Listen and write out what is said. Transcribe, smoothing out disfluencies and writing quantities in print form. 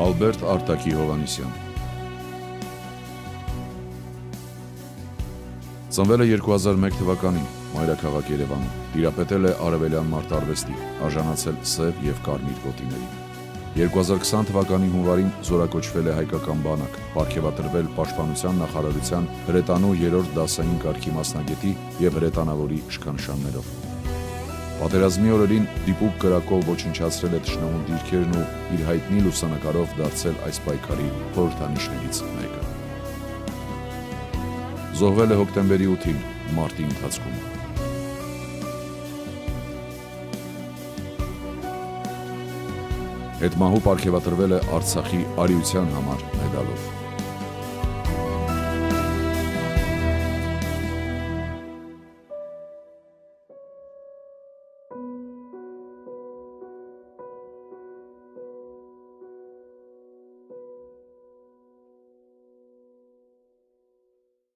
Ալբերտ Արտակի Հովհաննիսյան Ծնվել է 2001 թվականին մայրաքաղաք Երևանում, տիրապետել է արևելյան մարտարվեստի, արժանացել սև և կարմիր գոտիների։ 2020 թվականի հունվարին զորակոչվել է հայկական բանակ, պարգևատրվել Պաշտպանության նախարարության հրետանու 3-րդ դասային կարգի մասնագետի և հրետանավորի շքանշաններով։ Պատերազմի օրերին դիպուկ կրակով ոչնչացրել է թշնամու դիրքերն ու իր հայտնի լուսանկարով դարձել այս պայքարի խորհրդանիշներից մեկը։ Զոհվել է հոկտեմբերի 8-ին մարտի ընթացքում։ Հետմահու պարգևատրվել է Արցախի արիության համար մեդալով։